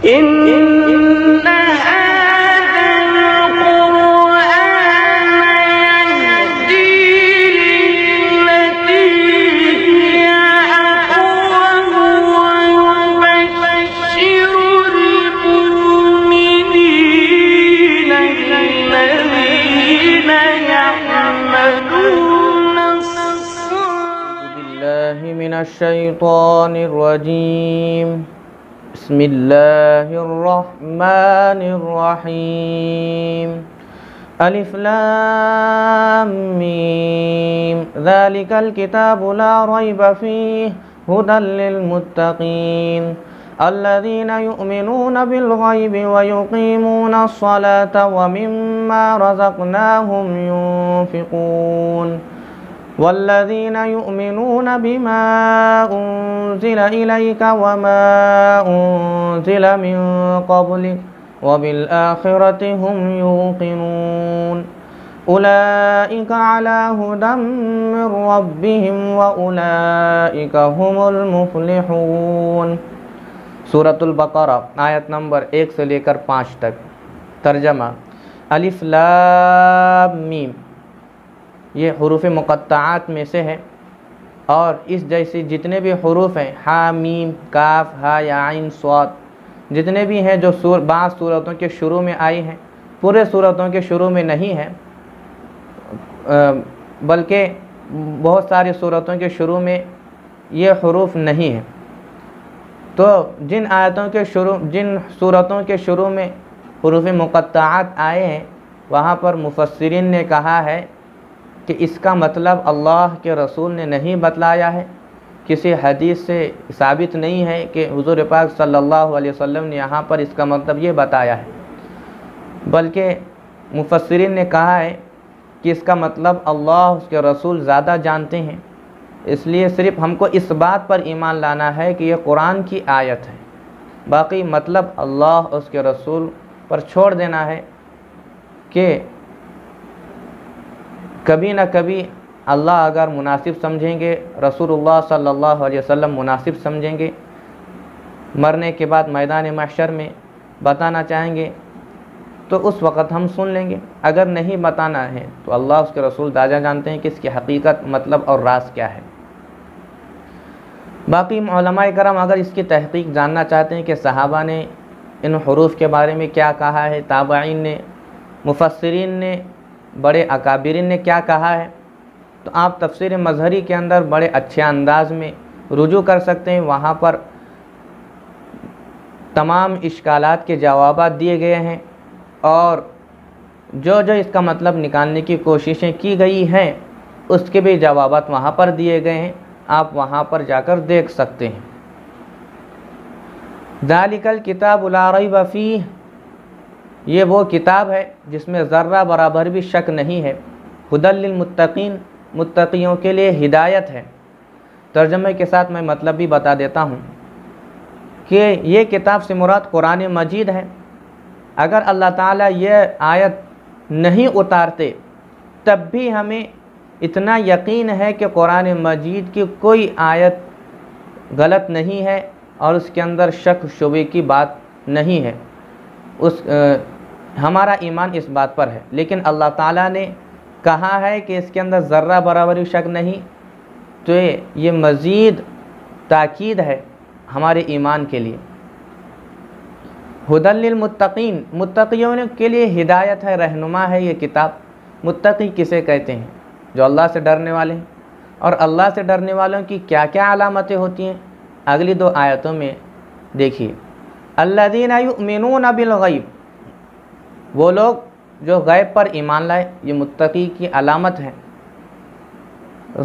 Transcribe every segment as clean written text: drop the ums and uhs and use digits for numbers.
إن هذا القرآن يهدي للتي هي أقوم ويبشر المؤمنين الذين يعملون الصالحات. بالله من الشيطان الرجيم. بسم الله الرحمن الرحيم. ألف لام ميم ذلك الكتاب لا ريب فيه هدى للمتقين الذين يؤمنون بالغيب ويقيمون الصلاة ومما رزقناهم ينفقون والذين يؤمنون بما أنزل إليك وما أنزل من قبلك وبالآخرة هم يوقنون أولئك على هدى من ربهم وأولئك هم المفلحون. سورۃ البقرہ آیت نمبر 1 سے لے کر 5 تک. ترجمہ: الف لام میم یہ حروف مقطعات میں سے ہے اور اس جیسے جتنے بھی حروف ہیں ہا میم کاف ہا یا عین صاد جتنے بھی ہیں جو بعض صورتوں کے شروع میں آئی ہیں پورے صورتوں کے شروع میں نہیں ہے بلکہ بہت ساری صورتوں کے شروع میں یہ حروف نہیں ہیں. تو جن صورتوں کے شروع میں حروف مقطعات آئے ہیں وہاں پر مفسرین نے کہا ہے کہ اس کا مطلب اللہ کے رسول نے نہیں بتلایا ہے، کسی حدیث سے ثابت نہیں ہے کہ حضور پاک صلی اللہ علیہ وسلم نے یہاں پر اس کا مطلب یہ بتایا ہے، بلکہ مفسرین نے کہا ہے کہ اس کا مطلب اللہ اس کے رسول زیادہ جانتے ہیں، اس لیے صرف ہم کو اس بات پر ایمان لانا ہے کہ یہ قرآن کی آیت ہے، باقی مطلب اللہ اس کے رسول پر چھوڑ دینا ہے کہ کبھی نہ کبھی اللہ اگر مناسب سمجھیں گے، رسول اللہ صلی اللہ علیہ وسلم مناسب سمجھیں گے، مرنے کے بعد میدان محشر میں بتانا چاہیں گے تو اس وقت ہم سن لیں گے، اگر نہیں بتانا ہے تو اللہ اس کے رسول زیادہ جانتے ہیں کہ اس کی حقیقت مطلب اور راز کیا ہے. باقی علماء کرام اگر اس کی تحقیق جاننا چاہتے ہیں کہ صحابہ نے ان حروف کے بارے میں کیا کہا ہے، تابعین نے، مفسرین نے، بڑے اکابرین نے کیا کہا ہے، تو آپ تفسیر مظہری کے اندر بڑے اچھے انداز میں رجوع کر سکتے ہیں. وہاں پر تمام اشکالات کے جوابات دیے گئے ہیں اور جو اس کا مطلب نکالنے کی کوششیں کی گئی ہیں اس کے بھی جوابات وہاں پر دیے گئے ہیں، آپ وہاں پر جا کر دیکھ سکتے ہیں. ذالک الکتاب لا ریب فیہ یہ وہ کتاب ہے جس میں ذرہ برابر بھی شک نہیں ہے. ہدی للمتقین متقیوں کے لیے ہدایت ہے. ترجمے کے ساتھ میں مطلب بھی بتا دیتا ہوں کہ یہ کتاب سے مراد قرآن مجید ہے. اگر اللہ تعالیٰ یہ آیت نہیں اتارتے تب بھی ہمیں اتنا یقین ہے کہ قرآن مجید کی کوئی آیت غلط نہیں ہے اور اس کے اندر شک شبے کی بات نہیں ہے. ہمارا ایمان اس بات پر ہے، لیکن اللہ تعالیٰ نے کہا ہے کہ اس کے اندر ذرہ برابر بھی شک نہیں، تو یہ مزید تاکید ہے ہمارے ایمان کے لیے. ہدی للمتقین متقیوں کے لیے ہدایت ہے، رہنما ہے یہ کتاب. متقی کسے کہتے ہیں؟ جو اللہ سے ڈرنے والے ہیں. اور اللہ سے ڈرنے والوں کی کیا کیا علامتیں ہوتی ہیں اگلی 2 آیتوں میں دیکھیے. الذین یؤمنون بالغیب وہ لوگ جو غیب پر ایمان لائے، یہ متقی کی علامت ہے.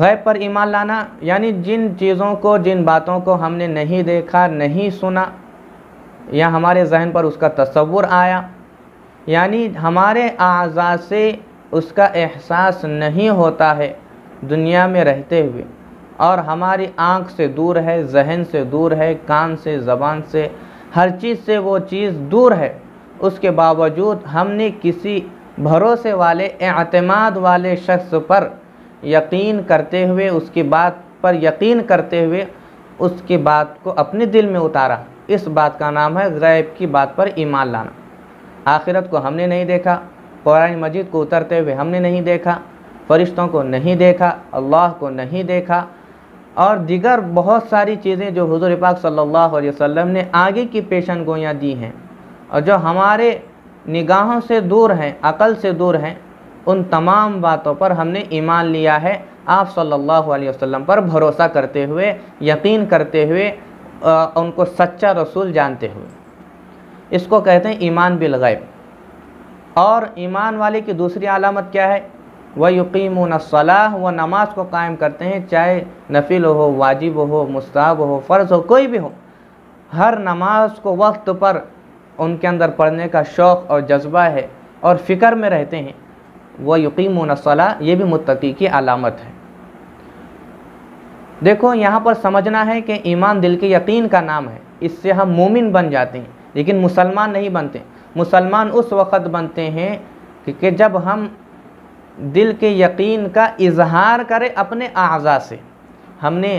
غیب پر ایمان لانا یعنی جن چیزوں کو، جن باتوں کو ہم نے نہیں دیکھا، نہیں سنا یا ہمارے ذہن پر اس کا تصور آیا، یعنی ہمارے اعضاء سے اس کا احساس نہیں ہوتا ہے دنیا میں رہتے ہوئے، اور ہماری آنکھ سے دور ہے، ذہن سے دور ہے، کان سے، زبان سے، ہر چیز سے وہ چیز دور ہے، اس کے باوجود ہم نے کسی بھروسے والے، اعتماد والے شخص پر یقین کرتے ہوئے، اس کی بات پر یقین کرتے ہوئے اس کی بات کو اپنے دل میں اتارا، इस बात का नाम है गैब की बात पर ईमान लाना। आखिरत को हमने नहीं देखा, कुरान मजीद को उतरते हुए हमने नहीं देखा, फरिश्तों को नहीं देखा, अल्लाह को नहीं देखा, और दीगर बहुत सारी चीज़ें जो हुज़ूर पाक सल्लल्लाहु अलैहि वसल्लम ने आगे की पेशन गोइयाँ दी हैं और जो हमारे निगाहों से दूर हैं, अक़ल से दूर हैं, उन तमाम बातों पर हमने ईमान लिया है, आप सल्लल्लाहु अलैहि वसल्लम पर भरोसा करते हुए, यकीन करते हुए, उनको सच्चा रसूल जानते हुए। इसको कहते हैं ईमान बिल गैब। और ईमान वाले की दूसरी अलामत क्या है? व युकीमूनस्सलाह, वो नमाज को कायम करते हैं, चाहे नफिल हो, वाजिब हो, मुस्तहब हो, फ़र्ज़ हो, कोई भी हो, हर नमाज को वक्त पर उनके अंदर पढ़ने का शौक़ और जज्बा है और फ़िक्र में रहते हैं। व युकीमूनस्सलाह, ये भी मुत्तकी की अलामत है। देखो यहाँ पर समझना है कि ईमान दिल के यकीन का नाम है, इससे हम मोमिन बन जाते हैं, लेकिन मुसलमान नहीं बनते। मुसलमान उस वक़्त बनते हैं कि जब हम दिल के यकीन का इजहार करें अपने आज़ा से। हमने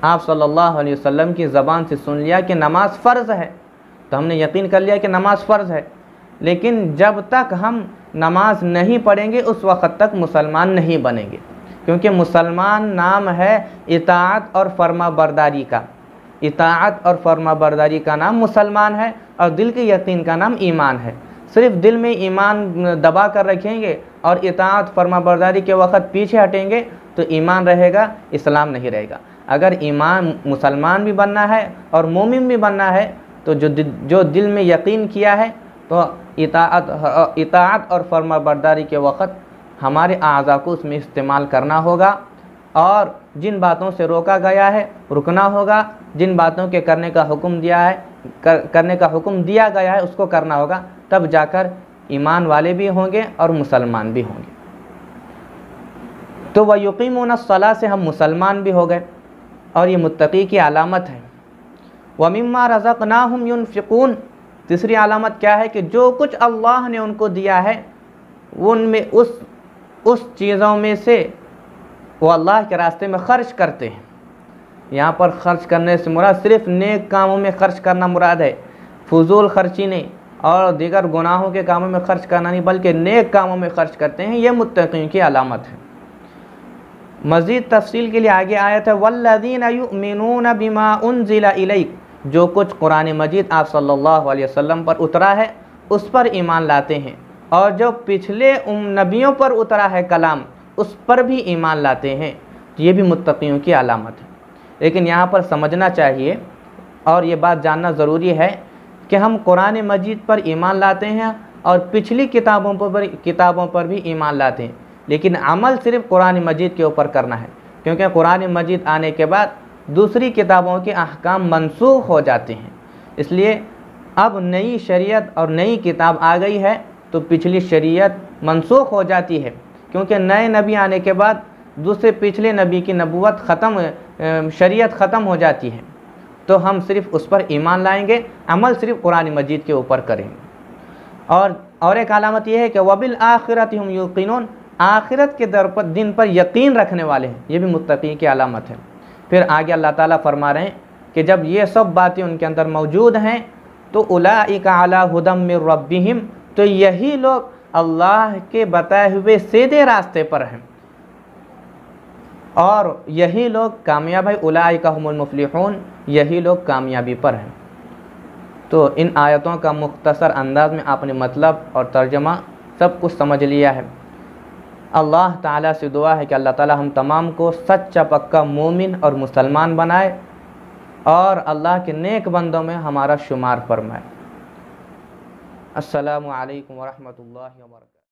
आप सल्लल्लाहु अलैहि वसल्लम की ज़बान से सुन लिया कि नमाज फ़र्ज़ है, तो हमने यकीन कर लिया कि नमाज फ़र्ज़ है, लेकिन जब तक हम नमाज नहीं पढ़ेंगे उस वक़्त तक मुसलमान नहीं बनेंगे, क्योंकि मुसलमान नाम है इताअत और फर्माबरदारी का। इताअत और फर्माबरदारी का नाम मुसलमान है और दिल के यकीन का नाम ईमान है। सिर्फ दिल में ईमान दबा कर रखेंगे और इताअत फर्माबरदारी के वक़्त पीछे हटेंगे तो ईमान रहेगा, इस्लाम नहीं रहेगा। अगर ईमान मुसलमान भी बनना है और मोमिन भी बनना है तो जो दिल में यकीन किया है तो इताअत और फर्माबरदारी के वक़्त हमारे आज़ा को उसमें इस्तेमाल करना होगा, और जिन बातों से रोका गया है रुकना होगा, जिन बातों के करने का हुक्म दिया है करने का हुक्म दिया गया है उसको करना होगा, तब जाकर ईमान वाले भी होंगे और मुसलमान भी होंगे। तो वह युकीमूनस्सलाह से हम मुसलमान भी हो गए, और ये मुत्तकी की अलामत है। व मिम्मा रज़क़नाहुम युनफ़िक़ून, तीसरी अलामत क्या है कि जो कुछ अल्लाह ने उनको दिया है उनमें उस चीज़ों में से वो अल्लाह के रास्ते में ख़र्च करते हैं। यहाँ पर ख़र्च करने से मुराद सिर्फ़ नेक कामों में ख़र्च करना मुराद है, फजूल खर्ची नहीं और दीगर गुनाहों के कामों में ख़र्च करना नहीं, बल्कि नेक कामों में ख़र्च करते हैं। ये मुत्तक़ीन की अलामत है। मज़ीद तफसील के लिए आगे आयत है वल्लज़ीना युमिनूना बिमा उनज़िला इलैक, जो कुछ कुरान मजीद आप सल्लल्लाहु अलैहि वसल्लम पर उतरा है उस पर ईमान लाते हैं, और जो पिछले नबियों पर उतरा है कलाम उस पर भी ईमान लाते हैं। ये भी मुत्तक़ियों की अलामत है। लेकिन यहाँ पर समझना चाहिए और ये बात जानना ज़रूरी है कि हम कुरान मजीद पर ईमान लाते हैं और पिछली किताबों पर भी ईमान लाते हैं, लेकिन अमल सिर्फ कुरान मजीद के ऊपर करना है, क्योंकि कुरान मजीद आने के बाद दूसरी किताबों के अहकाम मनसूख हो जाते हैं। इसलिए अब नई शरीयत और नई किताब आ गई है तो पिछली शरीयत मनसूख हो जाती है, क्योंकि नए नबी आने के बाद दूसरे पिछले नबी की नबूवत शरीयत ख़त्म हो जाती है। तो हम सिर्फ़ उस पर ईमान लाएंगे, अमल सिर्फ कुरान मजीद के ऊपर करेंगे। और एक अलामत यह है कि वबिल आखिरति हुम युक़िनून, आखिरत के दिन पर यकीन रखने वाले हैं। ये भी मुत्तक़ी की अलामत है। फिर आगे अल्लाह ताला फरमा रहे हैं कि जब ये सब बातें उनके अंदर मौजूद हैं तो उलाइका अला हुदम मिर रब्बिहिम, तो यही लोग अल्लाह के बताए हुए सीधे रास्ते पर हैं और यही लोग कामयाब है। उलाइका हुमुल मुफ़्लिहून, यही लोग कामयाबी पर हैं। तो इन आयतों का मुख्तसर अंदाज में आपने मतलब और तर्जमा सब कुछ समझ लिया है। अल्लाह ताला से दुआ है कि अल्लाह ताला हम तमाम को सच्चा पक्का मोमिन और मुसलमान बनाए और अल्लाह के नेक बंदों में हमारा शुमार फरमाए। अस्सलामु अलैकुम व रहमतुल्लाहि व बरकातुहू।